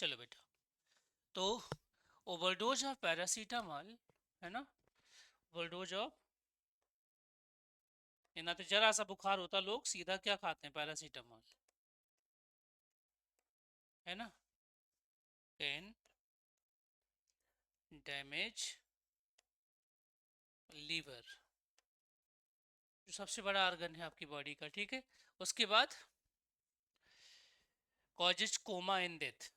चलो बेटा, तो ओवरडोज ऑफ पैरासीटामॉल, है ना, ओवरडोज ऑफ, ना तो जरा सा बुखार होता लोग सीधा क्या खाते हैं, पैरासीटामॉल, है ना, कैन डैमेज लीवर, जो सबसे बड़ा ऑर्गन है आपकी बॉडी का, ठीक है। उसके बाद कॉजेज कोमा इन डेथ,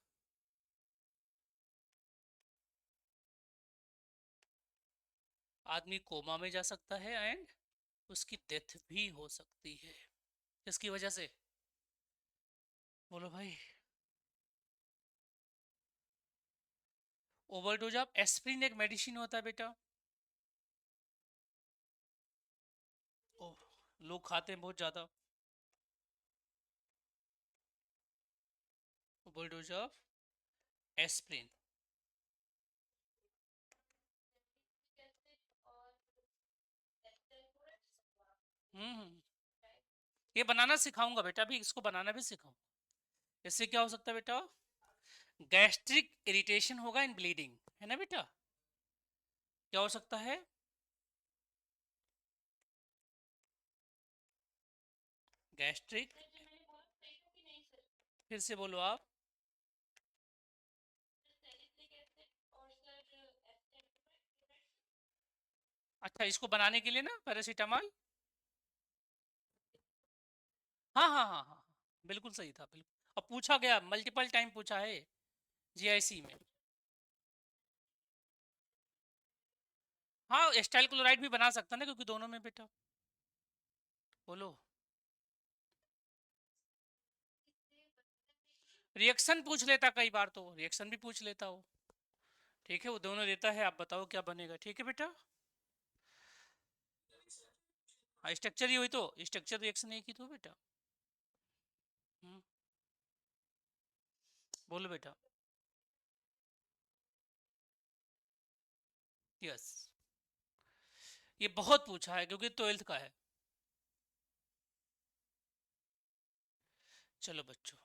आदमी कोमा में जा सकता है एंड उसकी डेथ भी हो सकती है। किसकी वजह से, बोलो भाई। ओवरडोज ऑफ एस्प्रिन एक मेडिसिन होता है बेटा, ओह, लोग खाते हैं बहुत ज्यादा। ओवरडोज ऑफ एस्प्रिन, हम्म, ये बनाना सिखाऊंगा बेटा, अभी इसको बनाना भी सिखाऊंगा। इससे क्या हो सकता है बेटा, गैस्ट्रिक इरिटेशन होगा इन ब्लीडिंग, है ना बेटा, क्या हो सकता है, गैस्ट्रिक, फिर से बोलो आप। अच्छा, इसको बनाने के लिए ना पैरासीटामॉल, हाँ हाँ हाँ हाँ हाँ, बिल्कुल सही था, बिल्कुल, अब पूछा गया मल्टीपल टाइम पूछा है जीआईसी में। हाँ, एस्टाइल क्लोराइड भी बना सकता ना, क्योंकि दोनों में बेटा, बोलो। रिएक्शन पूछ लेता, कई बार तो रिएक्शन भी पूछ लेता हो, ठीक है, वो दोनों देता है, आप बताओ क्या बनेगा, ठीक है बेटा। हाँ, स्ट्रक्चर ही हुई तो, स्ट्रक्चर रिएक्शन एक ही तो बेटा। हम्म, बोलो बेटा। यस, ये बहुत पूछा है क्योंकि 12th का है। चलो बच्चों,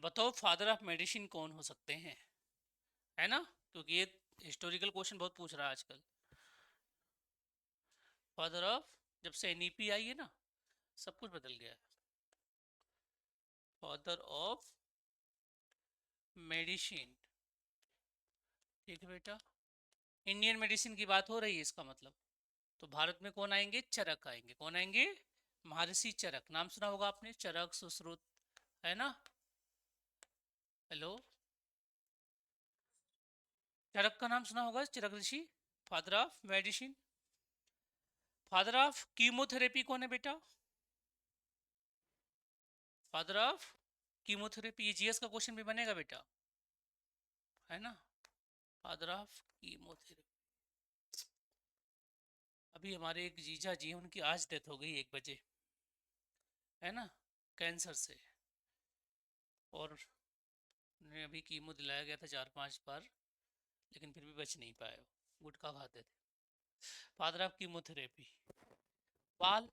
बताओ फादर ऑफ मेडिसिन कौन हो सकते हैं, है ना, क्योंकि ये हिस्टोरिकल क्वेश्चन बहुत पूछ रहा है आजकल। फादर ऑफ, जब से एनईपी आई है ना, सब कुछ बदल गया है। फादर ऑफ मेडिसिन, ठीक है बेटा, इंडियन मेडिसिन की बात हो रही है इसका मतलब, तो भारत में कौन आएंगे, चरक आएंगे, कौन आएंगे, महर्षि चरक, नाम सुना होगा आपने, चरक सुश्रुत, है ना, हेलो, चरक का नाम सुना होगा, Charak rishi, father of medicine. Father of chemotherapy कौन है बेटा, फादर ऑफ कीमोथेरेपी, ये जीएस का क्वेश्चन भी बनेगा बेटा, है ना, फादर ऑफ कीमोथेरेपी। अभी हमारे एक जीजा जी हैं, उनकी आज डेथ हो गई 1 बजे, है ना, कैंसर से, और उन्हें अभी कीमो दिलाया गया था 4-5 बार, लेकिन फिर भी बच नहीं पाए, गुटखा खाते थे। फादर ऑफ कीमोथेरेपी, पाल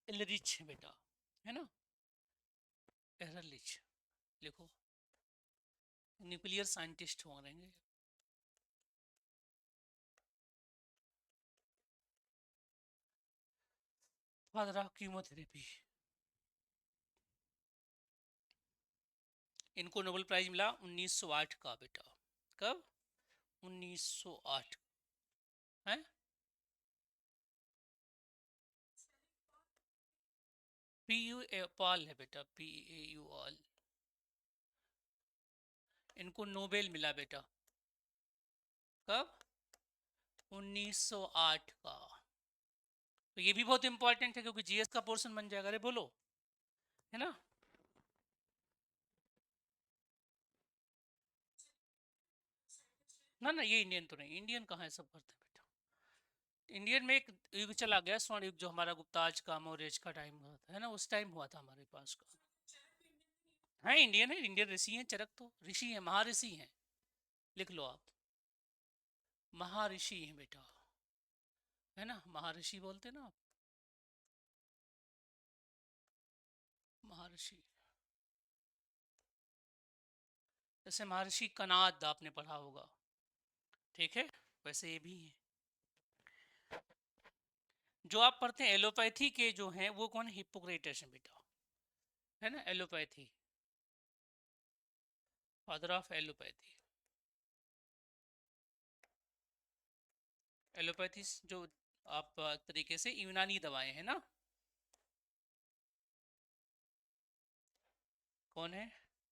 एलरिच बेटा, है ना, एरलिच, लिखो, न्यूक्लियर साइंटिस्ट हो रहेंगे। फादर ऑफ कीमोथेरेपी, इनको नोबेल प्राइज मिला 1908 का बेटा, कब, 1908, है, पी यू ए पॉल है बेटा, पी ए यू ऑल, इनको नोबेल मिला बेटा, कब, 1908 का, तो ये भी बहुत इंपॉर्टेंट है क्योंकि जीएस का पोर्शन बन जाएगा, अरे बोलो, है ना। ना ना, ये इंडियन तो नहीं, इंडियन कहाँ है, सब करते हैं बेटा, इंडियन में एक युग चला गया, स्वर्ण युग, जो हमारा गुप्ताज का मौर्य का टाइम हुआ था, है ना, उस टाइम हुआ था हमारे पास का। हाँ, इंडियन है, इंडियन ऋषि हैं, चरक तो ऋषि हैं, महर्षि हैं, लिख लो आप, महर्षि हैं बेटा, है ना, महर्षि बोलते ना आप, महर्षि, जैसे महर्षि कनाद आपने पढ़ा होगा, ठीक है, वैसे ये भी है। जो आप पढ़ते हैं एलोपैथी के जो हैं वो कौन, हिप्पोक्रेटस है बेटा, है ना, allopathy, father of allopathy. Allopathy जो आप तरीके से यूनानी दवाएं हैं ना, कौन है,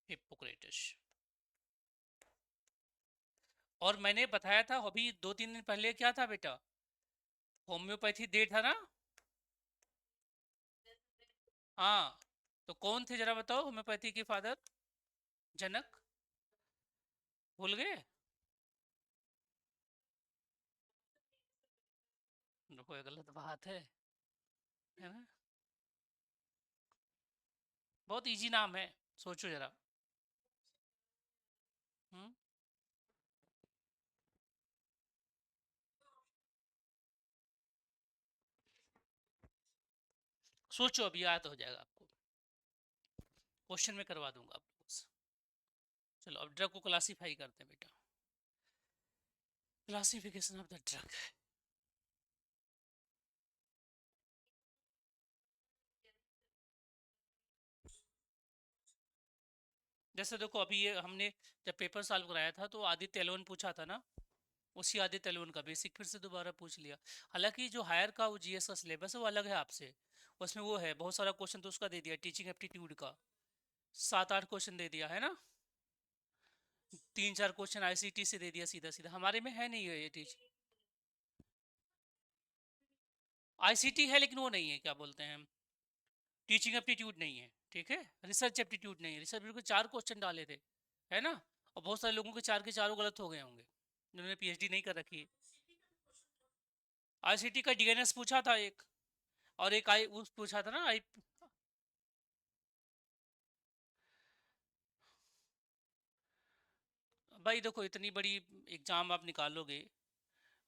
हिप्पोक्रेटस। और मैंने बताया था अभी 2-3 दिन पहले क्या था बेटा, होम्योपैथी दे था ना। हाँ, तो कौन थे जरा बताओ होम्योपैथी के फादर, जनक, भूल गए। कोई गलत बात है ना, बहुत इजी नाम है, सोचो जरा। हम्म, सोचो, अभी याद हो जाएगा आपको, क्वेश्चन में करवा दूंगा आप लोगों से। चलो अब ड्रग को क्लासीफाई करते हैं बेटा, क्लासिफिकेशन ऑफ द ड्रग। जैसे देखो अभी ये हमने जब पेपर सॉल्व कराया था तो आदित्य एलोन पूछा था ना, उसी आदित्य एलोन का बेसिक फिर से दोबारा पूछ लिया। हालांकि जो हायर का वो जीएस का सिलेबस है वो अलग है आपसे, उसमें वो है बहुत सारा क्वेश्चन तो उसका दे दिया, टीचिंग एप्टीट्यूड का 7-8 क्वेश्चन दे दिया है ना, 3-4 क्वेश्चन आईसीटी से दे दिया सीधा सीधा, हमारे में है नहीं है ये टीचिंग। आईसीटी है लेकिन वो नहीं है, क्या बोलते हैं, टीचिंग एप्टीट्यूड नहीं है, ठीक है, रिसर्च एप्टीट्यूड नहीं है, रिसर्च एप्टीट्यूड को 4 क्वेश्चन डाले थे, है ना, और बहुत सारे लोगों के 4 के चारों गलत हो गए होंगे जिन्होंने पीएचडी नहीं कर रखी है। आईसीटी का डीएनएस पूछा था एक, और एक आई उस पूछा था ना आई। भाई देखो इतनी बड़ी एग्जाम आप निकालोगे,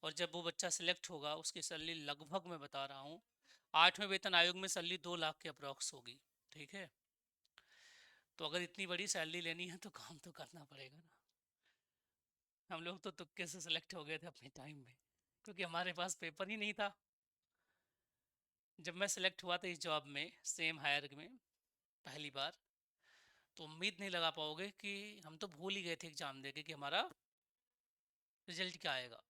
और जब वो बच्चा सिलेक्ट होगा उसकी सैलरी लगभग मैं बता रहा हूँ 8वें वेतन आयोग में सैलरी 2 लाख के अप्रॉक्स होगी, ठीक है, तो अगर इतनी बड़ी सैलरी लेनी है तो काम तो करना पड़ेगा ना। हम लोग तो तुक्के से सिलेक्ट हो गए थे अपने टाइम में, क्योंकि हमारे पास पेपर ही नहीं था। जब मैं सिलेक्ट हुआ था इस जॉब में सेम हायर में पहली बार, तो उम्मीद नहीं लगा पाओगे कि हम तो भूल ही गए थे एग्जाम देके कि हमारा रिजल्ट क्या आएगा।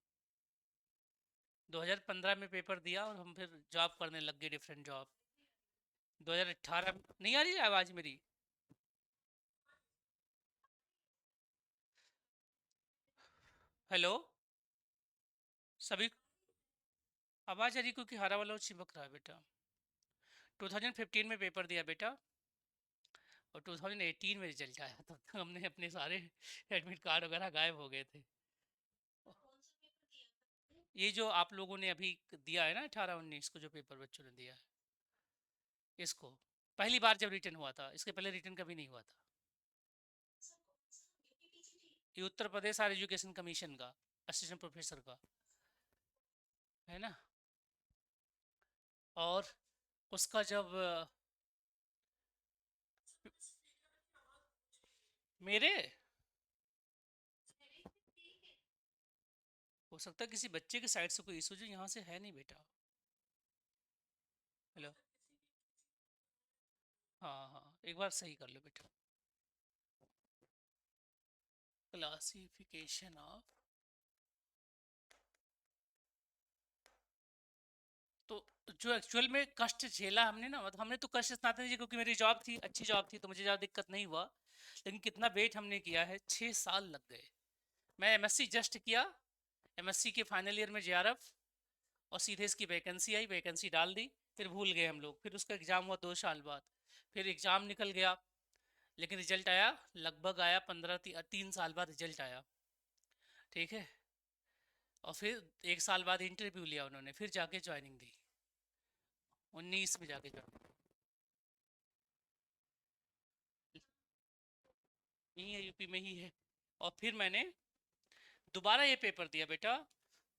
2015 में पेपर दिया और हम फिर जॉब करने लग गए, डिफरेंट जॉब। 2018 में नहीं आ रही है आवाज़ मेरी, हेलो, सभी आवाज़ आ रही, क्योंकि हरा वाला चिपक रहा है बेटा। 2015 में पेपर दिया बेटा, और 2018 में रिजल्ट आया, तब तक हमने अपने सारे एडमिट कार्ड वगैरह गायब हो गए थे। ये जो आप लोगों ने अभी दिया है ना 18-19 को जो पेपर बच्चों ने दिया है, इसको पहली बार जब रिटर्न हुआ था, इसके पहले रिटर्न कभी नहीं हुआ था। ये Uttar Pradesh higher education commission का असिस्टेंट प्रोफेसर का है ना। और उसका जब मेरे हो सकता है किसी बच्चे के साइड से कोई इशू, जो यहाँ से है नहीं बेटा। हेलो, हाँ हाँ, एक बार सही कर लो बेटा, क्लासिफिकेशन ऑफ। तो जो एक्चुअल में कष्ट झेला हमने ना, मतलब हमने तो कष्ट इतना था नहीं, क्योंकि मेरी जॉब थी, अच्छी जॉब थी, तो मुझे ज़्यादा दिक्कत नहीं हुआ। लेकिन कितना वेट हमने किया है, 6 साल लग गए। मैं एमएससी जस्ट किया, एमएससी के फाइनल ईयर में जेआरएफ, और सीधे इसकी वैकेंसी आई, वैकेंसी डाल दी, फिर भूल गए हम लोग, फिर उसका एग्ज़ाम हुआ 2 साल बाद, फिर एग्ज़ाम निकल गया, लेकिन रिजल्ट आया, लगभग आया 3 साल बाद रिजल्ट आया, ठीक है, और फिर 1 साल बाद इंटरव्यू लिया उन्होंने, फिर जाके ज्वाइनिंग दी, 19 में जाके ज्वाइन, यही है, यूपी में ही है। और फिर मैंने दोबारा ये पेपर दिया बेटा,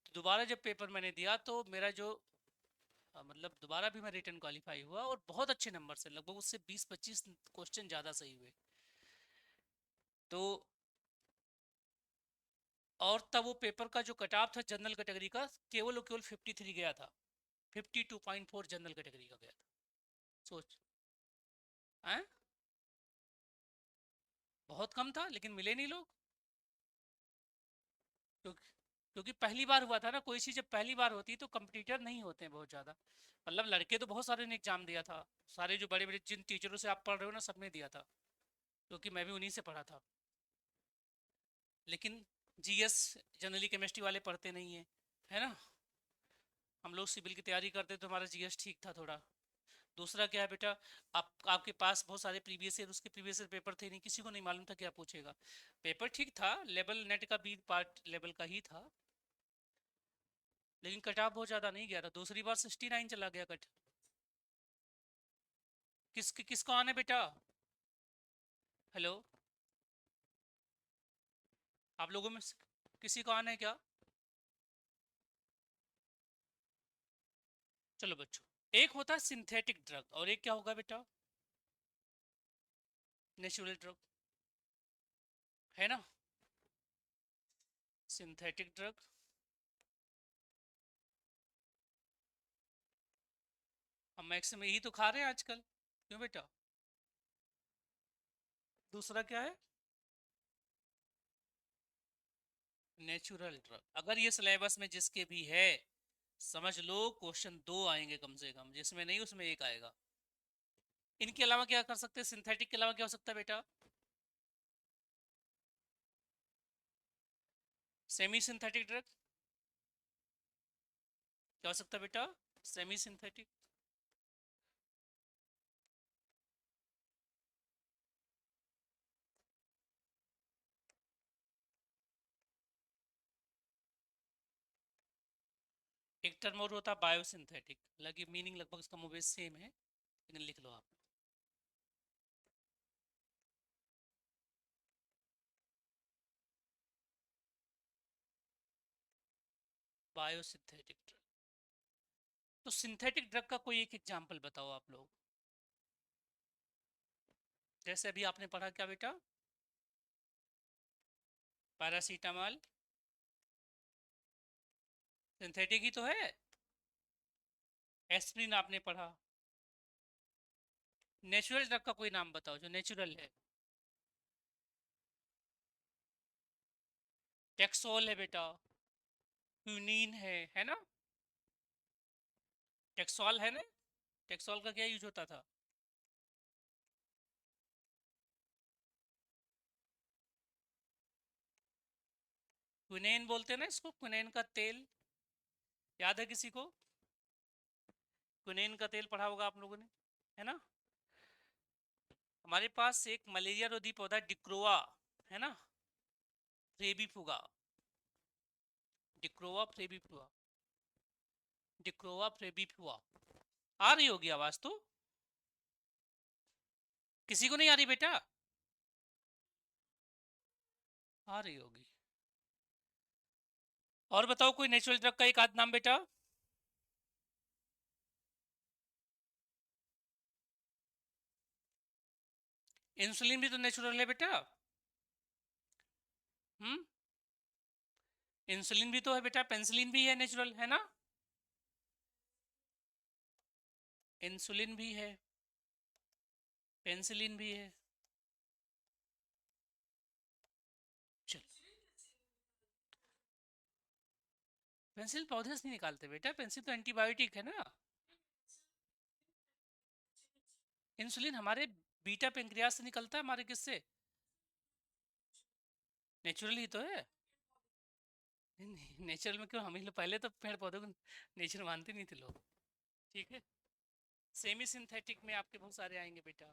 तो दोबारा जब पेपर मैंने दिया तो मेरा जो मतलब दोबारा भी मैं रिटर्न क्वालिफाई हुआ, और बहुत अच्छे नंबर से, लगभग उससे 20-25 क्वेश्चन ज़्यादा सही हुए। तो और तब वो पेपर का जो कट ऑफ था जनरल कैटेगरी का केवल और केवल 53 गया था, 52.4 जनरल कैटेगरी का गया था। सोच हैं, बहुत कम था, लेकिन मिले नहीं लोग। क्योंकि क्योंकि पहली बार हुआ था ना, कोई चीज़ जब पहली बार होती है तो कंपटीटर नहीं होते हैं बहुत ज़्यादा। मतलब लड़के तो बहुत सारे ने एग्जाम दिया था, सारे जो बड़े बड़े जिन टीचरों से आप पढ़ रहे हो ना, सबने दिया था, क्योंकि मैं भी उन्हीं से पढ़ा था। लेकिन जीएस जनरली केमिस्ट्री वाले पढ़ते नहीं है, है ना। हम लोग सिविल की तैयारी करते तो हमारा जीएस ठीक था थोड़ा। दूसरा क्या है बेटा, आपके पास बहुत सारे प्रीवियस ईयर, उसके प्रीवियस ईयर पेपर थे नहीं, किसी को नहीं मालूम था क्या पूछेगा। पेपर ठीक था, लेवल नेट का भी पार्ट लेवल का ही था, लेकिन कट ऑफ बहुत ज़्यादा नहीं गया था। दूसरी बार 69 चला गया कट। किसका ऑन है बेटा? हेलो, आप लोगों में किसी का ऑन है क्या? चलो बच्चों, एक होता है सिंथेटिक ड्रग और एक क्या होगा बेटा? नेचुरल ड्रग, है ना। सिंथेटिक ड्रग, हम मैक्सिमम यही तो खा रहे हैं आजकल, क्यों बेटा? दूसरा क्या है? Natural drug. अगर ये सिलेबस में जिसके भी है, समझ लो क्वेश्चन दो आएंगे कम से कम, जिसमें नहीं उसमें एक आएगा। इनके अलावा क्या कर सकते हैं? सिंथेटिक के अलावा क्या हो सकता है बेटा? सेमी सिंथेटिक ड्रग, क्या हो सकता है बेटा? Semi synthetic. एक टर्म और होता है बायोसिंथेटिक, हालांकि मीनिंग लगभग इसका मुझे सेम है, लेकिन लिख लो आप। Biosynthetic drug. तो सिंथेटिक ड्रग का कोई एक एग्जांपल बताओ आप लोग। जैसे अभी आपने पढ़ा क्या बेटा? पैरासीटामॉल सिंथेटिक ही तो है। एस्प्रिन आपने पढ़ा। नेचुरल ड्रग का कोई नाम बताओ जो नेचुरल है। टेक्सोल है बेटा, क्विनीन है ना। टेक्सोल है ना। टेक्सोल का क्या यूज होता था? क्विनेन बोलते हैं ना इसको, क्विनेन का तेल, याद है किसी को? क्विनेन का तेल पढ़ा होगा आप लोगों ने, है ना। हमारे पास एक मलेरिया रोधी पौधा डिक्रोआ, है ना, फ्रेबीफुगा, डिक्रोआ फ्रेबीफुगा, डिक्रोआ फ्रेबीफुगा। आ रही होगी आवाज तो? किसी को नहीं आ रही बेटा? आ रही होगी। और बताओ कोई नेचुरल ड्रग का एक आध नाम बेटा। इंसुलिन भी तो नेचुरल है बेटा। हम्म, इंसुलिन भी तो है बेटा, पेंसिलिन भी है नेचुरल, है ना। इंसुलिन भी है, पेंसिलिन भी है। चल, पेंसिल पौधे से नहीं निकालते बेटा, पेंसिल तो एंटीबायोटिक है ना। इंसुलिन हमारे बीटा पेंक्रियास से निकलता है, हमारे किससे? नेचुरल ही तो है। नेचुरल में क्यों, हम ही लोग पहले तो पेड़ पौधों को नेचर मानते नहीं थे लोग। ठीक है। सेमी सिंथेटिक में आपके बहुत सारे आएंगे बेटा।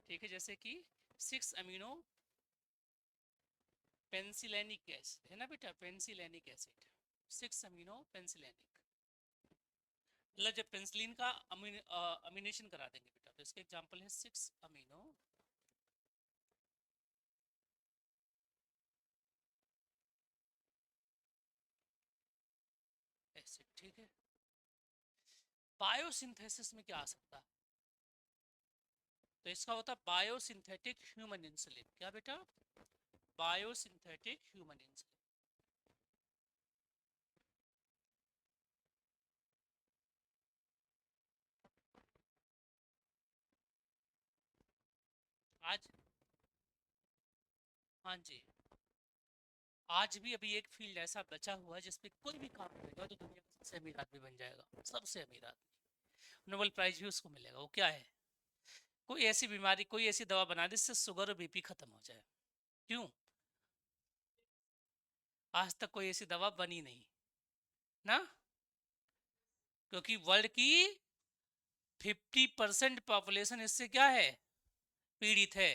ठीक है, जैसे कि 6 अमीनो पेंसिलेनिक एसिड, है ना बेटा, पेंसिलेनिक एसिड, 6 अमीनो पेंसिलेनिक। मतलब जब पेंसिलिन का अमीनेशन करा देंगे बेटा, तो इसके एग्जांपल है 6 अमीनो एसिड। ठीक है। बायोसिंथेसिस में क्या आ सकता है? तो इसका होता है बायोसिंथेटिक ह्यूमन इंसुलिन। क्या बेटा? Biosynthetic human insulin. आज, हाँ जी, आज भी अभी एक फील्ड ऐसा बचा हुआ है जिसपे कोई भी काम करेगा तो दुनिया का सबसे अमीर आदमी बन जाएगा, सबसे अमीर आदमी। नोबेल प्राइज भी उसको मिलेगा। वो क्या है? कोई ऐसी बीमारी, कोई ऐसी दवा बना दी जिससे शुगर और बीपी खत्म हो जाए। क्यों? आज तक कोई ऐसी दवा बनी नहीं ना, क्योंकि वर्ल्ड की 50% पॉपुलेशन इससे क्या है, पीड़ित है।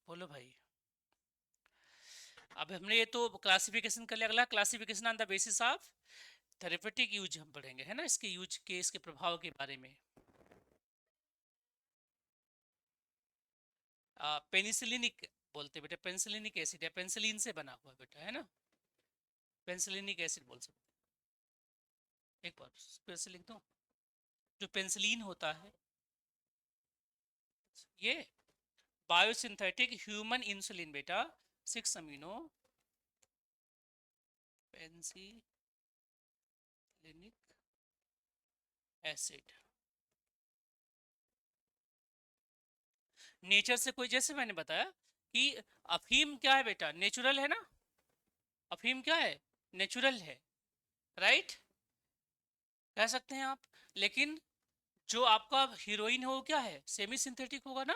बोलो भाई। अब हमने ये तो क्लासिफिकेशन कर लिया, अगला classification on the basis of therapeutic use हम पढ़ेंगे, है ना, इसके यूज के, इसके प्रभाव के बारे में। पेनिसिलिनिक बोलते बेटा, पेंसिलिनिक एसिड है, पेंसिलिन से बना हुआ बेटा, है ना, पेंसिलिनिक एसिड बोल सकते हैं। एक बार फिर से लिख दो। जो पेंसिलिन होता है ये बायोसिंथेटिक ह्यूमन इंसुलिन बेटा, 6 अमीनो पेंसिलिनिक एसिड। नेचर से कोई, जैसे मैंने बताया कि अफीम क्या है बेटा, नेचुरल है ना, अफीम क्या है, नेचुरल है, राइट, कह सकते हैं आप। लेकिन जो आपका हीरोइन हो क्या है, सेमी सिंथेटिक होगा ना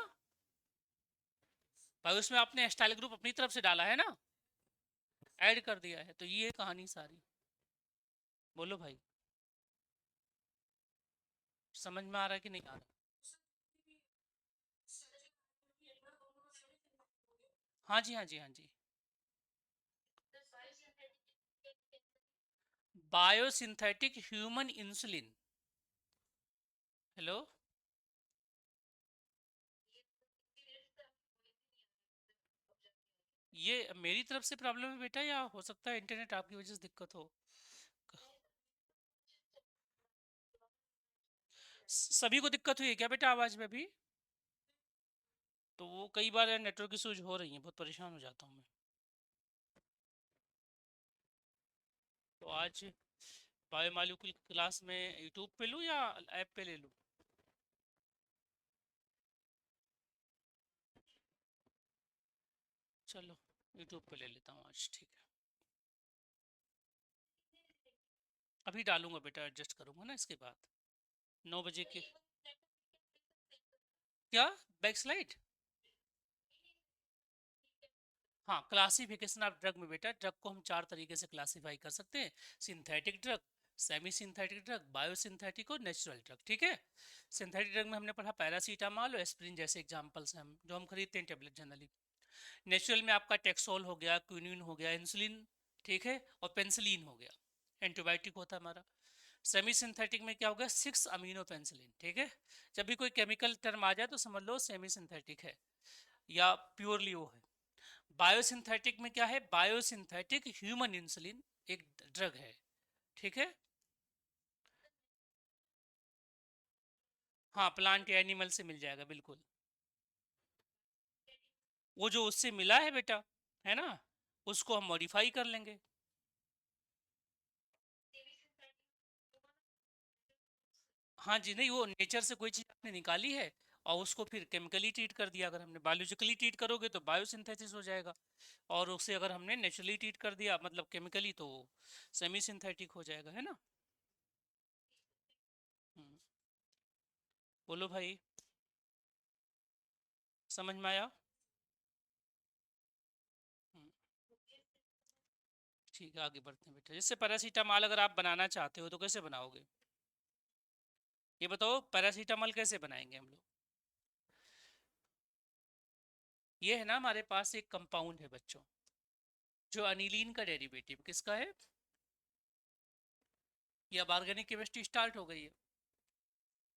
भाई, उसमें आपने स्टाइल ग्रुप अपनी तरफ से डाला है ना, ऐड कर दिया है, तो ये कहानी सारी। बोलो भाई, समझ में आ रहा है कि नहीं आ रहा? हाँ जी, हाँ जी, हाँ जी। Biosynthetic human insulin. हेलो। ये मेरी तरफ से प्रॉब्लम है बेटा, या हो सकता है इंटरनेट आपकी वजह से दिक्कत हो। सभी को दिक्कत हुई है क्या बेटा आवाज में भी? तो वो कई बार नेटवर्क इशूज हो रही हैं, बहुत परेशान हो जाता हूँ मैं। तो आज बायोमॉलिक्यूल क्लास में यूट्यूब पे लूँ या ऐप पे ले लूँ? चलो यूट्यूब पे ले लेता हूँ आज, ठीक है। अभी डालूंगा बेटा, एडजस्ट करूंगा ना इसके बाद। 9 बजे के क्या, बैक स्लाइड? हाँ, क्लासिफिकेशन ऑफ ड्रग में बेटा, ड्रग को हम 4 तरीके से क्लासीफाई कर सकते हैं। Synthetic drug, semi synthetic drug, biosynthetic और नेचुरल ड्रग, ठीक है। सिंथेटिक ड्रग में हमने पढ़ा पैरासीटामॉल और एस्प्रिन जैसे एग्जांपल्स हैं हम, जो हम खरीदते हैं टेबलेट जनरली। नेचुरल में आपका टेक्सोल हो गया, क्विनिन हो गया, इंसुलिन, ठीक है, और पेंसिलिन हो गया, एंटीबायोटिक होता है हमारा। सेमी सिंथेटिक में क्या हो गया, 6 अमीनो पेंसिलिन, ठीक है। जब भी कोई केमिकल टर्म आ जाए तो समझ लो सेमी सिंथेटिक है या प्योरली वो है। बायोसिंथेटिक में क्या है, बायोसिंथेटिक ह्यूमन इंसुलिन एक ड्रग है, ठीक है। हाँ, प्लांट या एनिमल से मिल जाएगा बिल्कुल। वो जो उससे मिला है बेटा, है ना, उसको हम मॉडिफाई कर लेंगे। हाँ जी, नहीं, वो नेचर से कोई चीज़ आपने निकाली है और उसको फिर केमिकली ट्रीट कर दिया। अगर हमने बायोलॉजिकली ट्रीट करोगे तो बायोसिंथेसिस हो जाएगा, और उससे अगर हमने नेचुरली ट्रीट कर दिया मतलब केमिकली, तो सेमी सिंथेटिक हो जाएगा, है ना। हम्म, बोलो भाई, समझ में आया? हम्म, ठीक है, आगे बढ़ते हैं बेटा। जैसे पैरासीटामॉल अगर आप बनाना चाहते हो तो कैसे बनाओगे, ये बताओ, पैरासीटामॉल कैसे बनाएंगे हम लोग? ये है ना, हमारे पास एक कंपाउंड है बच्चों, जो अनिलीन का डेरिवेटिव किसका है, ये अब ऑर्गेनिक केमिस्ट्री स्टार्ट हो गई है।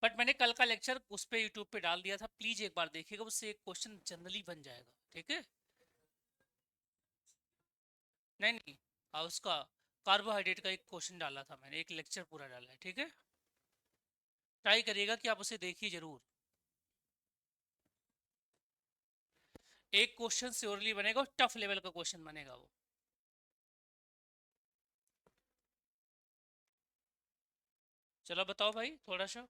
बट मैंने कल का लेक्चर उस पे यूट्यूब पे डाल दिया था, प्लीज एक बार देखिएगा, उससे एक क्वेश्चन जनरली बन जाएगा, ठीक है। नहीं नहीं, उसका कार्बोहाइड्रेट का एक क्वेश्चन डाला था मैंने, एक लेक्चर पूरा डाला है, ठीक है। ट्राई करिएगा कि आप उसे देखिए जरूर। एक क्वेश्चन श्योरली बनेगा, टफ लेवल का क्वेश्चन बनेगा वो। चलो बताओ भाई थोड़ा सा।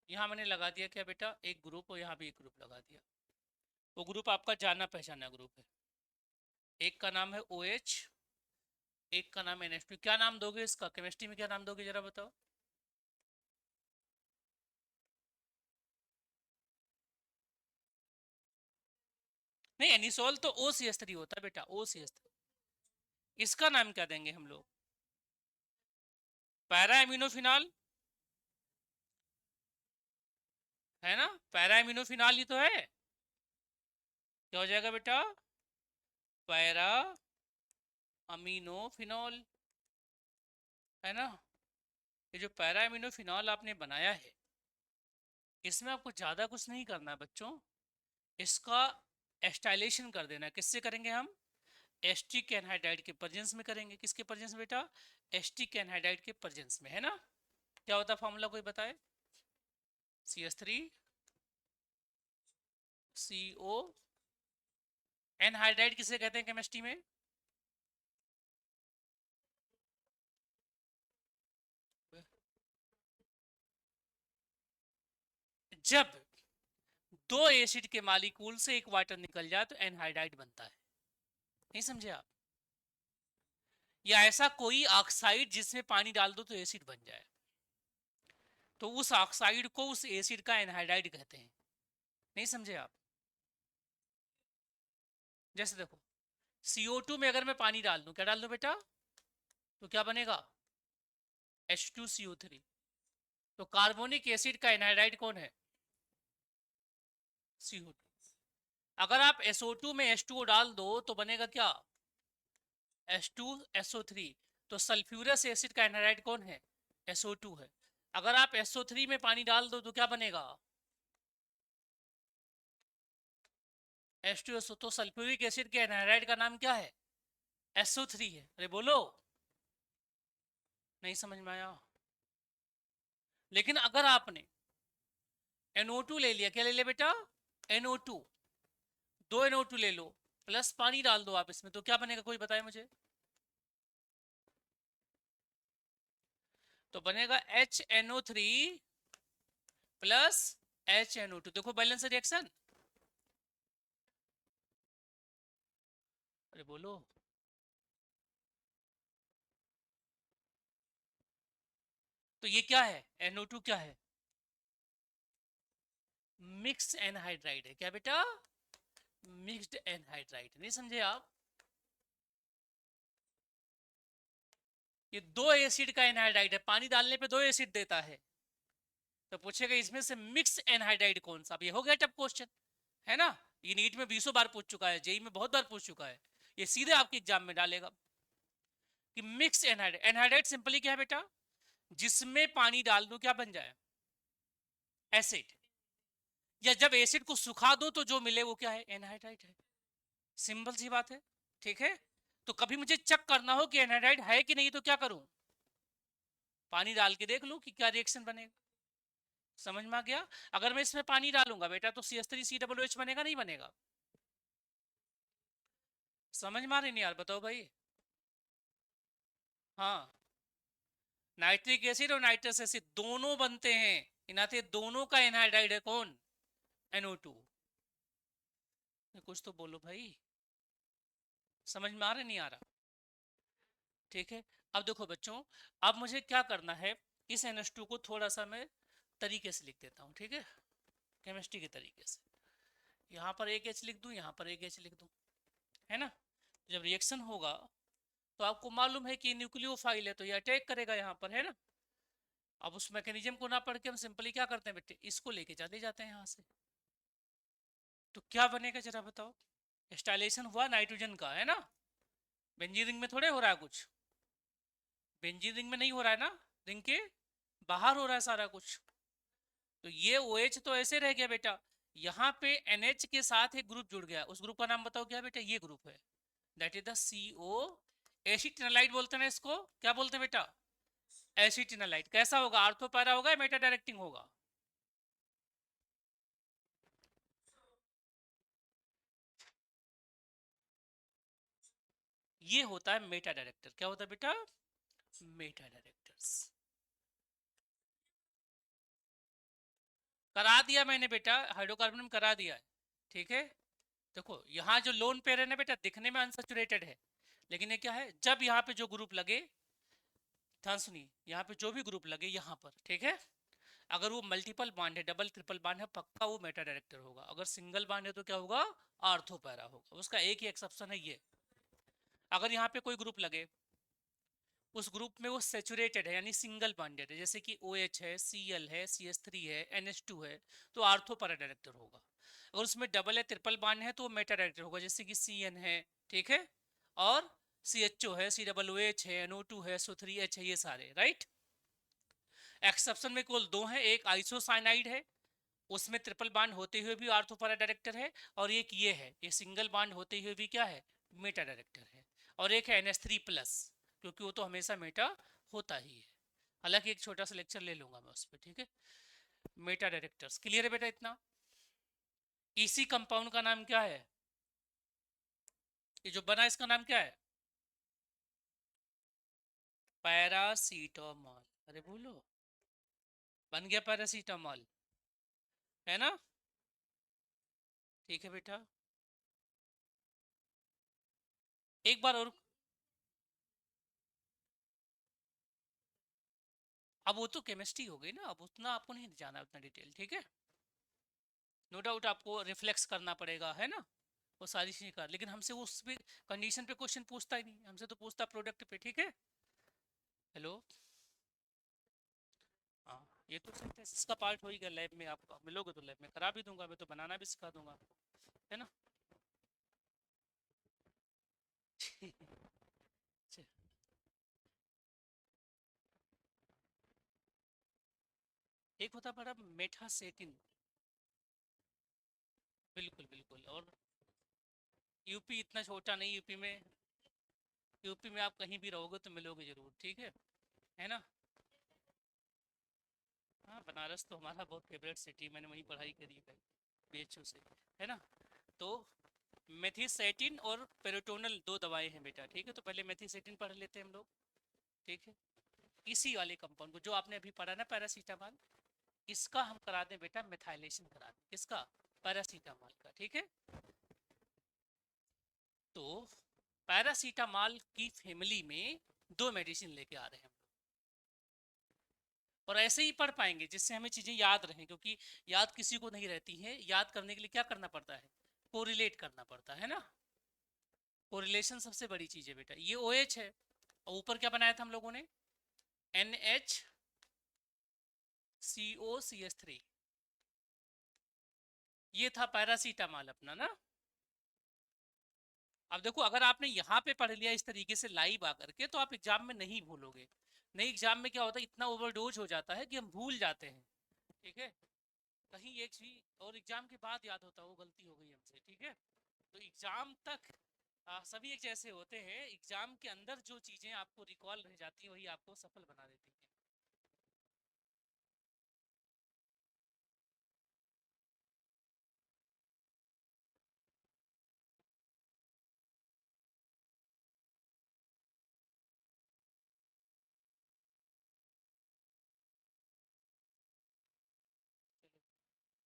यहाँ मैंने लगा दिया क्या बेटा, एक ग्रुप, और यहाँ भी एक ग्रुप लगा दिया। वो ग्रुप आपका जाना पहचाना ग्रुप है। एक का नाम है OH, एक का नाम NH2। क्या नाम दोगे इसका, केमिस्ट्री में क्या नाम दोगे जरा बताओ। नहीं, एनिसोल तो OCH3 होता है बेटा, OCH3। इसका नाम क्या देंगे हम लोग, पैरा एमिनोफिनॉल, है ना। पैरा एमिनोफिनॉल ही तो है। क्या हो जाएगा बेटा, पैरा अमीनोफिनॉल, है ना। ये जो पैरा एमिनोफिनॉल आपने बनाया है, इसमें आपको ज्यादा कुछ नहीं करना है बच्चों। इसका एस्टाइलेशन कर देना है। किससे करेंगे हम, एस्टिक एनहाइड्राइड के प्रेजेंस में करेंगे। किसके प्रेजेंस में बेटा, एस्टिक एनहाइड्राइड के प्रेजेंस में, है ना। क्या होता है फॉर्मूला, कोई बताए। CH3CO, एनहाइड्राइड किसे कहते हैं केमिस्ट्री में, जब दो एसिड के मालिक्यूल से एक वाटर निकल जाए तो एनहाइड्राइड बनता है। नहीं समझे आप, या ऐसा कोई ऑक्साइड जिसमें पानी डाल दो तो एसिड बन जाए, तो उस ऑक्साइड को उस एसिड का एनहाइड्राइड कहते हैं। नहीं समझे आप। जैसे देखो, CO2 में अगर मैं पानी डाल दूं, क्या डाल दूं बेटा, तो क्या बनेगा, H2CO3। तो कार्बोनिक एसिड का एनहाइड्राइड कौन है, CO2। अगर आप SO2 में H2O डाल दो तो बनेगा क्या, H2SO3। तो सल्फ्यूरस एसिड का एनहाइड्राइड कौन है, SO2 है। अगर आप SO3 में पानी डाल दो तो क्या बनेगा, H2SO। तो सल्फ्यूरिक एसिड के एनहाइड्राइड का नाम क्या है, SO3 है। अरे बोलो, नहीं समझ में आया। लेकिन अगर आपने NO2 ले लिया, क्या ले लिया बेटा, NO2, दो NO2 ले लो, प्लस पानी डाल दो आप इसमें, तो क्या बनेगा, कोई बताए मुझे। तो बनेगा HNO3 प्लस HNO2। देखो बैलेंस रिएक्शन। अरे बोलो, तो ये क्या है, NO2 क्या है, मिक्स एनहाइड्राइड है। क्या बेटा, मिक्स्ड एनहाइड्राइड। नहीं समझे आप, ये दो एसिड का एनहाइड्राइड है, पानी डालने पे दो एसिड देता है। तो पूछेगा इसमें से मिक्स एनहाइड्राइड कौन सा। अब ये हो गया टफ क्वेश्चन, है ना। ये नीट में 20 बार पूछ चुका है, जेई में बहुत बार पूछ चुका है। ये सीधे आपके एग्जाम में डालेगा कि मिक्स एनहाइड्राइड। एनहाइड्राइड सिंपली क्या है बेटा, जिसमें पानी डाल दो क्या बन जाए, एसिड। या जब एसिड को सुखा दो तो जो मिले वो क्या है, एनहाइड्राइड है। सिंपल सी बात है, ठीक है। तो कभी मुझे चेक करना हो कि एनहाइड्राइड है कि नहीं, तो क्या करूं, पानी डाल के देख लूं कि क्या रिएक्शन बनेगा। समझ में आ गया। अगर मैं इसमें पानी डालूंगा बेटा तो CH3COOH बनेगा, नहीं बनेगा। समझ में आ रही नहीं यार, बताओ भाई। हाँ, नाइट्रिक एसिड और नाइट्रस एसिड दोनों बनते हैं, इनाते दोनों का एनहाइड्राइड है कौन, NO2। कुछ तो बोलो भाई, समझ में आ रहा नहीं आ रहा, ठीक है। अब देखो बच्चों, अब मुझे क्या करना है, इस NH2 को थोड़ा सा मैं तरीके से लिख देता हूँ, ठीक है, केमिस्ट्री के तरीके से। यहाँ पर एक H लिख दूँ, यहाँ पर एक H लिख दूँ, है ना। जब रिएक्शन होगा तो आपको मालूम है कि न्यूक्लियोफाइल है, तो ये अटैक करेगा यहाँ पर, है ना। अब उस मैकेनिज्म को ना पढ़ के हम सिंपली क्या करते हैं बेटे, इसको लेके चले जाते हैं यहाँ से। तो क्या बनेगा जरा बताओ, स्टाइलेशन हुआ नाइट्रोजन का, है ना। बेंजीन रिंग में थोड़े हो रहा है कुछ, बेंजीन रिंग में नहीं हो रहा है ना, रिंग के बाहर हो रहा है सारा कुछ। तो ये OH तो ऐसे रह गया बेटा, यहाँ पे NH के साथ एक ग्रुप जुड़ गया। उस ग्रुप का नाम बताओ क्या बेटा, ये ग्रुप है, दैट इज द CO एसिटिनालाइड बोलते हैं इसको। क्या बोलते हैं बेटा, एसिटिनालाइड। कैसा होगा, आर्थो पैरा होगा या मेटा डायरेक्टिंग होगा, ये होता है मेटा डायरेक्टर। क्या होता है बेटा, मेटा डायरेक्टर्स। करा दिया मैंने बेटा, हाइड्रोकार्बन में करा दिया है, ठीक है। देखो यहाँ जो लोन पेयर है ना बेटा, दिखने में अनसैचुरेटेड है, लेकिन ये क्या है, जब यहाँ पे जो ग्रुप लगे, ध्यान सुनिए, यहाँ पे जो भी ग्रुप लगे यहाँ पर, ठीक है, अगर वो मल्टीपल बांड है, डबल ट्रिपल बांड है, पक्का वो मेटा डायरेक्टर होगा। अगर सिंगल बांड है तो क्या होगा, आर्थो पैरा होगा। उसका एक ही एक्सेप्शन है ये, अगर यहाँ पे कोई ग्रुप लगे, उस ग्रुप में वो सेचुरेटेड है यानी सिंगल बॉन्डेड है, जैसे कि OH है, Cl है, CH3 है, NH2 है, तो आर्थो पैरा डायरेक्टर होगा। अगर उसमें डबल है, ट्रिपल बॉन्ड है, तो वो मेटा डायरेक्टर होगा, जैसे कि Cn है, ठीक है, और CHO है, COOH है, NO2 है, SO3H है, ये सारे, राइट। एक्सेप्शन में केवल दो हैं, एक आइसोसाइनाइड है, उसमें ट्रिपल बांड होते हुए भी आर्थो पैरा डायरेक्टर है, और एक ये है, ये सिंगल बांड होते हुए भी क्या है, मेटा डायरेक्टर है। और एक है NH3+, क्योंकि वो तो हमेशा मेटा होता ही है। हालांकि एक छोटा सा लेक्चर ले लूंगा मैं उस पर, ठीक है। मेटा डायरेक्टर्स क्लियर है बेटा इतना। इसी कंपाउंड का नाम क्या है, ये जो बना इसका नाम क्या है, पैरासीटामोल। अरे बोलो, बन गया पैरासीटामोल, है ना, ठीक है बेटा। एक बार और, अब वो तो केमिस्ट्री हो गई ना, अब उतना आपको नहीं जाना उतना डिटेल, ठीक है। नो डाउट आपको रिफ्लेक्स करना पड़ेगा, है ना, वो सारी चीजें कर, लेकिन हमसे वो उस पे कंडीशन पे क्वेश्चन पूछता ही नहीं, हमसे तो पूछता प्रोडक्ट पे, ठीक है। हेलो, हाँ, ये तो सिंथेसिस का पार्ट हो ही गया, लैब में आप मिलोगे तो लैब में करा भी दूंगा, मैं तो बनाना भी सिखा दूंगा, है ना। अच्छा, एक होता बड़ा मेठासेटिन, बिल्कुल बिल्कुल। और यूपी इतना छोटा नहीं, यूपी में आप कहीं भी रहोगे तो मिलोगे जरूर, ठीक है ना। हाँ, बनारस तो हमारा बहुत फेवरेट सिटी, मैंने वहीं पढ़ाई करी है BHU से, है ना। तो मेथिसेटिन और पेरोटोनल दो दवाएं हैं बेटा, ठीक है। तो पहले मेथिसेटिन पढ़ लेते हैं हम लोग, ठीक है। इसी वाले कंपाउंड को जो आपने अभी पढ़ा ना पैरासीटामॉल, इसका हम करा दें बेटा मिथाइलेशन करा दें, किसका, पैरासीटामॉल का, ठीक है। तो पैरासीटामॉल की फैमिली में दो मेडिसिन लेके आ रहे हैं हम, और ऐसे ही पढ़ पाएंगे जिससे हमें चीजें याद रहें, क्योंकि याद किसी को नहीं रहती है, याद करने के लिए क्या करना पड़ता है, कोरिलेट करना पड़ता है ना। कोरिलेशन सबसे बड़ी चीज है बेटा। ये OH है, और ऊपर क्या बनाया था हम लोगों ने, NHCOCH3, ये था पैरासीटामॉल अपना ना। अब देखो, अगर आपने यहाँ पे पढ़ लिया इस तरीके से लाइव आकर के, तो आप एग्जाम में नहीं भूलोगे। नहीं, एग्जाम में क्या होता है, इतना ओवरडोज हो जाता है कि हम भूल जाते हैं, ठीक है। कहीं एक चीज और एग्जाम के बाद याद होता है, वो गलती हो गई हमसे, ठीक है। तो एग्जाम तक सभी एक जैसे होते हैं, एग्जाम के अंदर जो चीजें आपको रिकॉल रह जाती हैं वही आपको सफल बना देती हैं।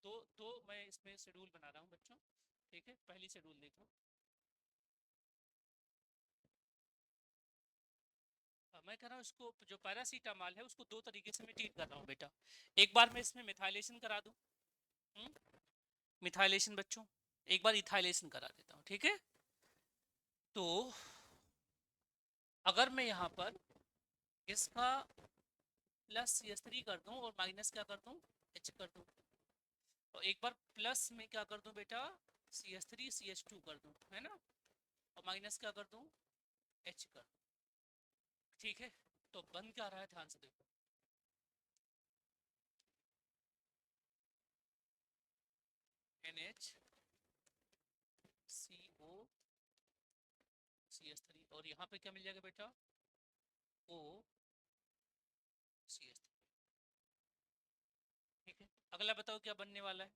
चलो, तो मैं इसमें शेड्यूल बना रहा हूँ बच्चों, ठीक है। पहली शेड्यूल देखो, मैं कह रहा हूँ इसको, जो पैरासीटामॉल है उसको दो तरीके से मैं ट्रीट कर रहा हूँ बेटा। एक बार मैं इसमें मिथाइलेशन करा दूँ, मिथाइलेशन बच्चों, एक बार इथाइलेशन करा देता हूँ, ठीक है। तो अगर मैं यहाँ पर इसका प्लस CH3 कर दूं और माइनस क्या कर दूं, H कर दूं, और एक बार प्लस में क्या कर दूं बेटा, CH3 CH2 कर दूं, है ना, और माइनस क्या कर दूं, H कर दूं, ठीक है। तो बन क्या रहा है, ध्यान से देखो, NHCOCH3, और यहाँ पे क्या मिल जाएगा बेटा, OCH3, ठीक है। अगला बताओ क्या बनने वाला है,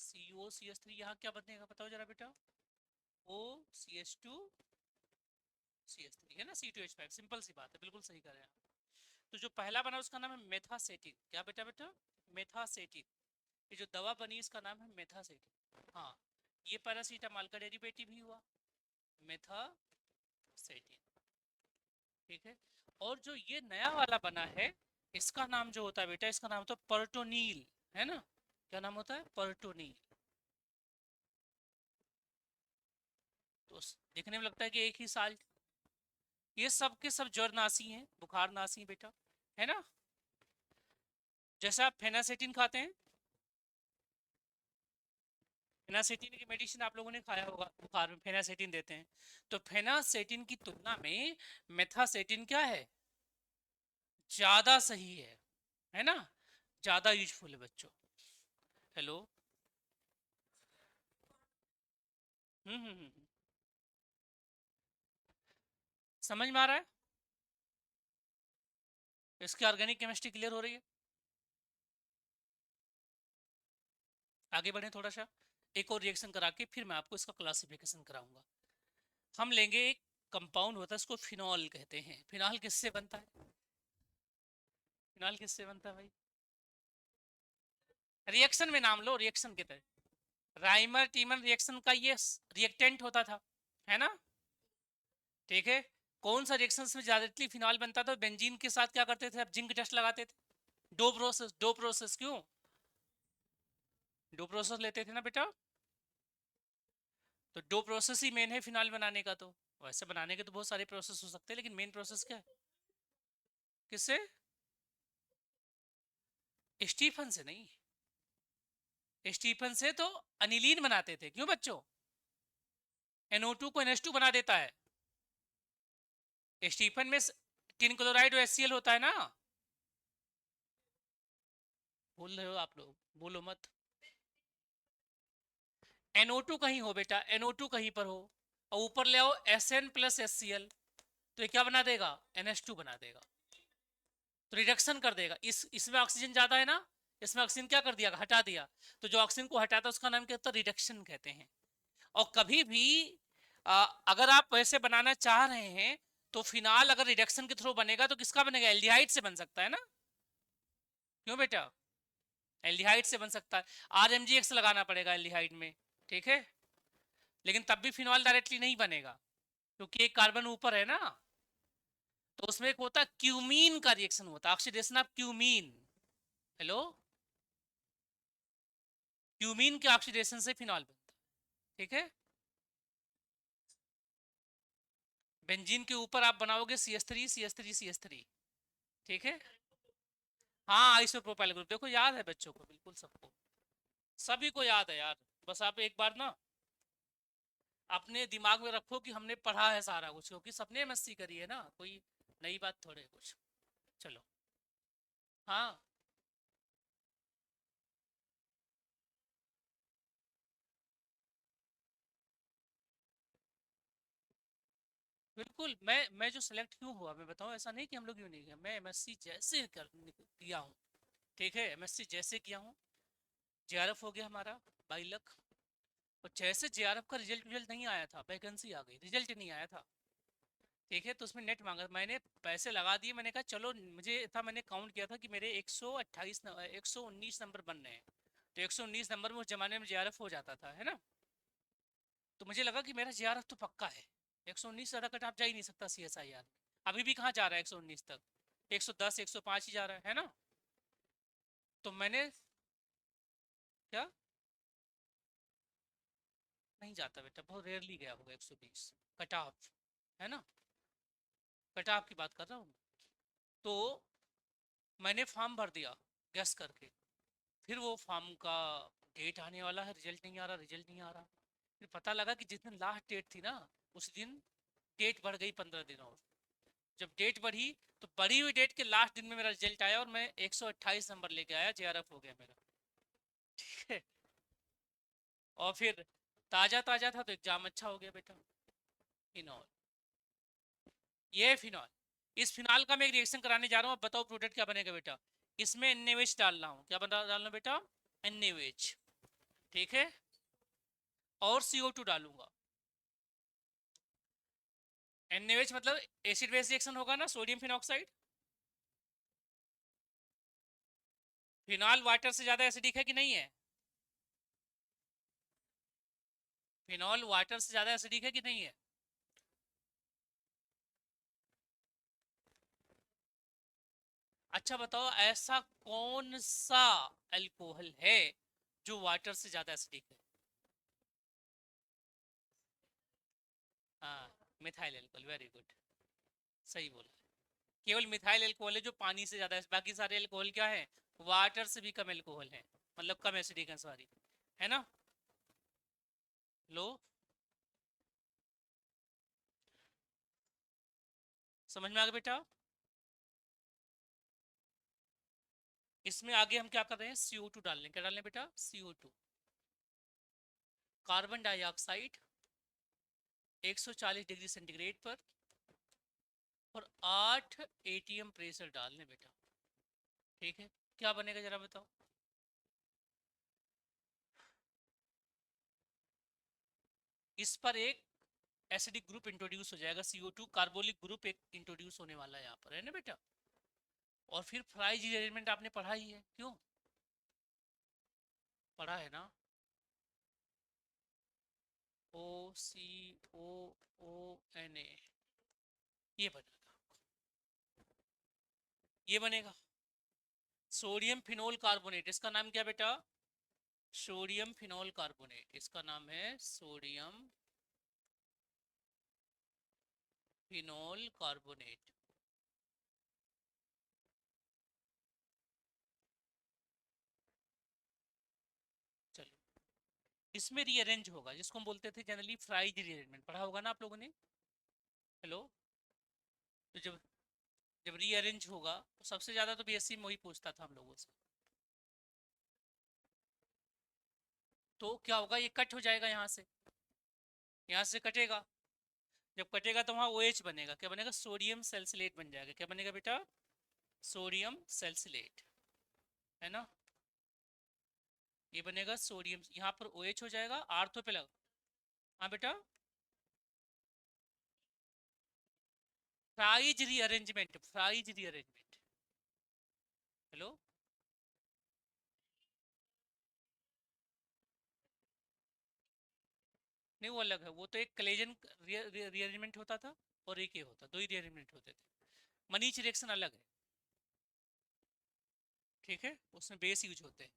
COCH3, यहाँ क्या बनेगा बताओ जरा बेटा, OCH2CH3 है ना, C2H5, सिंपल सी बात है, बिल्कुल सही कर रहे हैं आप। तो जो पहला बना उसका नाम है मेथासेटिन, क्या बेटा बेटा, मेथासेटिन। ये जो दवा बनी इसका नाम है मेथासेटिन। हाँ, ये पैरासीटामॉल का डेरिवेटिव ही हुआ मेथासेटिन, ठीक है। और जो ये नया वाला बना है इसका नाम जो होता है बेटा, इसका नाम होता है पर्टोनील, है ना, क्या नाम होता है, पर्टोनील। तो देखने में लगता है कि एक ही साल, ये सब के सब ज्वरनाशी हैं, बुखारनाशी हैं बेटा, है ना। जैसा आप फेनासेटिन खाते हैं, फेनासेटिन की मेडिसिन आप लोगों ने खाया होगा, बुखार में फेनासेटिन देते हैं, तो फेनासेटिन की तुलना में मेथासेटिन क्या है, ज्यादा सही है ना, ज्यादा यूजफुल है बच्चों। हेलो। हम्म। समझ में आ रहा है, इसकी ऑर्गेनिक केमिस्ट्री क्लियर हो रही है। आगे बढ़े थोड़ा सा, एक और रिएक्शन करा के फिर मैं आपको इसका क्लासिफिकेशन कराऊंगा। हम लेंगे एक कंपाउंड होता है, इसको फिनॉल कहते हैं। फिनॉल किससे बनता है, फिनॉल किससे बनता है भाई, रिएक्शन में नाम लो, रिएक्शन के तहत राइमर टीमन रिएक्शन का ये रिएक्टेंट होता था, है ना, ठीक है। कौन सा रिएक्शन में ज्यादातर फिनॉल बनता था, बेंजीन के साथ क्या करते थे, अब जिंक टेस्ट लगाते थे, डो प्रोसेस क्यों, डो प्रोसेस लेते थे ना बेटा, तो डो प्रोसेस ही मेन है फिनॉल बनाने का। तो वैसे बनाने के तो बहुत सारे प्रोसेस हो सकते हैं, लेकिन मेन प्रोसेस क्या है, किससे, स्टीफन से नहीं, स्टीफन से तो अनिलीन बनाते थे, क्यों बच्चों, NO2 को NH2 बना देता है, स्टीफन में टिन क्लोराइड और HCl होता है ना, बोल रहे हो आप लोग, बोलो मत। NO2 कहीं हो बेटा, NO2 कहीं पर हो और ऊपर ले आओ Sn प्लस HCl, तो ये क्या बना देगा, NH2 बना देगा, तो रिडक्शन कर देगा। इसमें ऑक्सीजन ज्यादा है ना, इसमें ऑक्सीजन क्या कर दिया, हटा दिया, तो जो ऑक्सीजन को हटाता है उसका नाम क्या होता है, रिडक्शन कहते हैं। और कभी भी अगर आप वैसे बनाना चाह रहे हैं तो फिनाल अगर रिडक्शन के थ्रू बनेगा तो किसका बनेगा, एल्डिहाइड से बन सकता है ना, क्यों बेटा, एल्डिहाइड से बन सकता है, RMgX लगाना पड़ेगा एल्डिहाइड में, ठीक है, लेकिन तब भी फिनॉल डायरेक्टली नहीं बनेगा क्योंकि एक कार्बन ऊपर है ना। तो उसमें एक होता है क्यूमीन का रिएक्शन होता है, oxidation of cumene, hello, cumene के ऑक्सीडेशन से फिनॉल बनता है, ठीक है। बेंजीन के ऊपर आप बनाओगे CH3 ठीक है। हाँ, आइसोप्रोपाइल ग्रुप, देखो याद है बच्चों को, बिल्कुल सबको, सभी को याद है यार, बस आप एक बार ना अपने दिमाग में रखो कि हमने पढ़ा है सारा कुछ, क्योंकि सबने MSc करी है ना, कोई नई बात थोड़े कुछ। चलो, हाँ बिल्कुल, मैं जो सिलेक्ट क्यों हुआ मैं बताऊं, ऐसा नहीं कि हम लोग क्यों नहीं किया, मैं MSc जैसे किया हूँ, ठीक है, MSc जैसे किया हूँ, JRF हो गया हमारा 22 लाख, और जैसे JRF का रिजल्ट रिजल्ट नहीं आया था, वैकेंसी आ गई, रिजल्ट नहीं आया था, ठीक है, तो उसमें नेट मांगा, मैंने पैसे लगा दिए, मैंने कहा चलो, मुझे था, मैंने काउंट किया था कि मेरे 119 नंबर बन रहे हैं, तो 119 नंबर में उस जमाने में JRF हो जाता था, है ना, तो मुझे लगा कि मेरा JRF तो पक्का है, 119 से ज़्यादा कट आप जा ही नहीं सकता CSIR में, अभी भी कहाँ जा रहा है 119 तक, 110 105 ही जा रहा है ना, तो मैंने क्या, नहीं जाता बेटा, बहुत रेयरली गया होगा 120 कट ऑफ, है ना, कट ऑफ की बात कर रहा हूँ। तो मैंने फॉर्म भर दिया गैस करके, फिर वो फॉर्म का डेट आने वाला है, रिजल्ट नहीं आ रहा, रिजल्ट नहीं आ रहा, फिर पता लगा कि जिस दिन लास्ट डेट थी ना, उस दिन डेट बढ़ गई 15 दिन और, जब डेट बढ़ी तो बढ़ी हुई डेट के लास्ट दिन में मेरा रिजल्ट आया और मैं 128 नंबर लेके आया, JRF हो गया मेरा, ठीक है। और फिर ताजा ताजा था तो एग्जाम अच्छा हो गया बेटा। फिनॉल, ये फिनॉल, इस फिनॉल का मैं एक रिएक्शन कराने जा रहा हूँ, अब बताओ प्रोडक्ट क्या बनेगा बेटा, इसमें NaOH डाल रहा हूँ, क्या बना डालना बेटा, NaOH, ठीक है, और CO2 डालूंगा। NaOH मतलब एसिड बेस रिएक्शन होगा ना, सोडियम फिनॉक्साइड। फिनॉल वाटर से ज्यादा एसिडिक है कि नहीं है? फिनॉल वाटर से ज्यादा एसिडिक है कि नहीं है? अच्छा बताओ, ऐसा कौन सा अल्कोहल है जो वाटर से ज्यादा एसिडिक है? हाँ, मिथाइल अल्कोहल, वेरी गुड, सही बोला। केवल मिथाइल अल्कोहल है जो पानी से ज्यादा, बाकी सारे अल्कोहल क्या है, वाटर से भी कम अल्कोहल है, मतलब कम एसिडिक है, सॉरी, है ना। लो, समझ में आ गया बेटा। इसमें आगे हम क्या कर रहे हैं, CO2 डाल रहे हैं। क्या डाल रहे हैं बेटा? CO2, carbon dioxide 140 degree centigrade पर और 8 ATM प्रेशर डाल लें बेटा। ठीक है, क्या बनेगा जरा बताओ। इस पर एक एसिडिक ग्रुप इंट्रोड्यूस हो जाएगा, CO2 कार्बोलिक ग्रुप एक इंट्रोड्यूस होने वाला है यहाँ पर, है ना बेटा। और फिर फ्राइज अरेंजमेंट आपने पढ़ा ही है, क्यों पढ़ा है ना। OCOONA, ये बनेगा, ये बनेगा सोडियम फिनोल कार्बोनेट। इसका नाम क्या बेटा? सोडियम फिनोल कार्बोनेट, इसका नाम है सोडियम फिनोल कार्बोनेट। चलो, इसमें रीअरेंज होगा, जिसको हम बोलते थे जनरली फ्राइज रीअरेंजमेंट, पढ़ा होगा ना आप लोगों ने। हेलो, तो जब जब रीअरेंज होगा तो सबसे ज्यादा तो BSc में वही पूछता था हम लोगों से। तो क्या होगा, ये कट हो जाएगा यहाँ से, यहाँ से कटेगा। जब कटेगा तो वहाँ OH बनेगा, क्या बनेगा, सोडियम सेल्सिलेट बन जाएगा। क्या बनेगा बेटा? सोडियम सेल्सिलेट, है ना। ये बनेगा सोडियम, यहाँ पर OH हो जाएगा, R तो पे लगा। हाँ बेटा, fries rearrangement, fries rearrangement. Hello, नहीं वो अलग है, वो तो एक कलेजन रीअरेंजमेंट होता था और एक ये होता, दो ही रीअरेंजमेंट होते थे। मनीच रिएक्शन अलग है, ठीक है, उसमें बेस यूज होते हैं,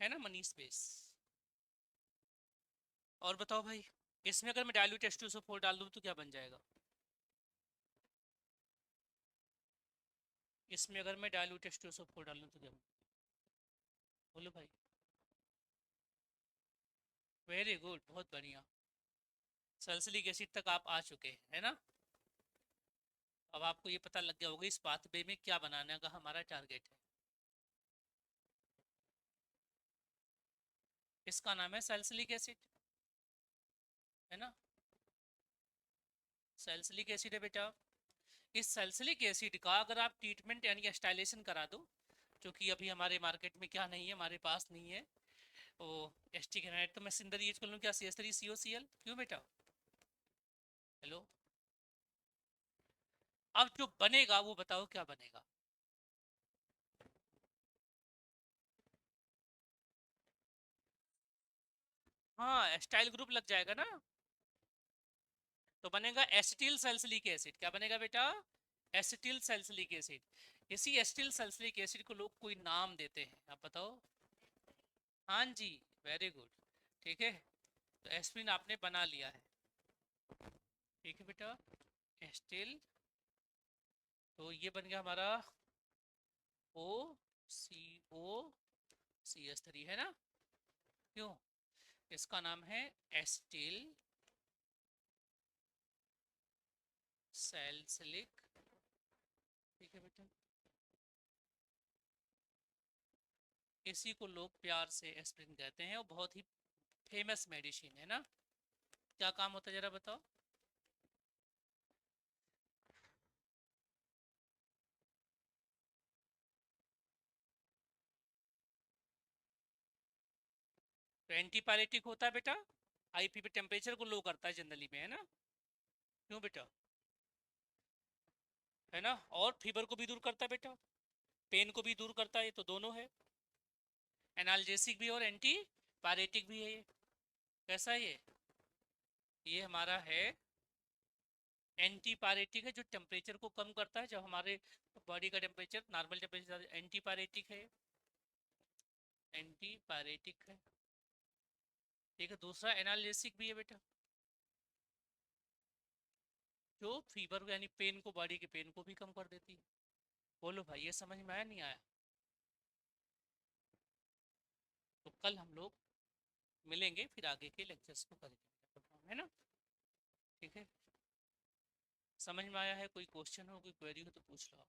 है ना, मनीष बेस। और बताओ भाई, इसमें अगर मैं डाइल्यूट H2SO4 डाल दूँ तो क्या बन जाएगा? इसमें अगर मैं डाइल्यूट H2SO4 डाल दूँ तो क्या बोलो भाई। वेरी गुड, बहुत बढ़िया, सल्फ्यूरिक एसिड तक आप आ चुके हैं, है ना। अब आपको ये पता लग गया होगा इस पाथवे में क्या बनाने का हमारा टारगेट है। इसका नाम है सल्फ्यूरिक एसिड, है ना। सल्फ्यूरिक एसिड है बेटा। इस सल्फ्यूरिक एसिड का अगर आप ट्रीटमेंट यानी एस्टाइलेशन करा दो, जो कि अभी हमारे मार्केट में क्या नहीं है, हमारे पास नहीं है, वो एस्टिक एनाइड, तो मैं सिंदर यूज कर लूँ क्या, CH3COCl, क्यों बेटा। हेलो, अब जो बनेगा वो बताओ क्या बनेगा। हाँ, एस्टाइल ग्रुप लग जाएगा ना, तो बनेगा एसिटिल सल्फ्यूरिक एसिड। क्या बनेगा बेटा? Acetyl sulphuric acid. इसी एसिटिल सल्फ्यूरिक एसिड को लोग कोई नाम देते हैं, आप बताओ। हाँ जी, वेरी गुड, ठीक है, तो एस्पिरिन आपने बना लिया है, ठीक है बेटा। एस्टिल, तो ये बन गया हमारा OCO, CH3, है ना, क्यों, इसका नाम है एस्टिल सैलिसिलिक, ठीक है बेटा। इसी को लोग प्यार से एस्पिरिन कहते हैं और बहुत ही फेमस मेडिसिन है ना। क्या काम होता है जरा बताओ। तो एंटीपायरेटिक होता है बेटा, आईपी पे टेम्परेचर को लो करता है जनरली में, है ना, क्यों बेटा, है ना, और फीवर को भी दूर करता है बेटा, पेन को भी दूर करता है, ये तो दोनों है, एनाल्जेसिक भी और एंटी पायरेटिक भी है ये। कैसा है ये हमारा है एंटी पायरेटिक है, जो टेम्परेचर को कम करता है, जब हमारे बॉडी का temperature normal temperature, anti pyretic है, एंटी पायरेटिक है, ठीक है। दूसरा एनाल्जेसिक भी है बेटा, जो फीवर यानी पेन को, बॉडी के पेन को भी कम कर देती है। बोलो भाई ये समझ में आया नहीं आया? तो कल हम लोग मिलेंगे, फिर आगे के लेक्चर्स को करेंगे, है ना, ठीक है। समझ में आया है? कोई क्वेश्चन हो, कोई क्वेरी हो तो पूछ लो आप।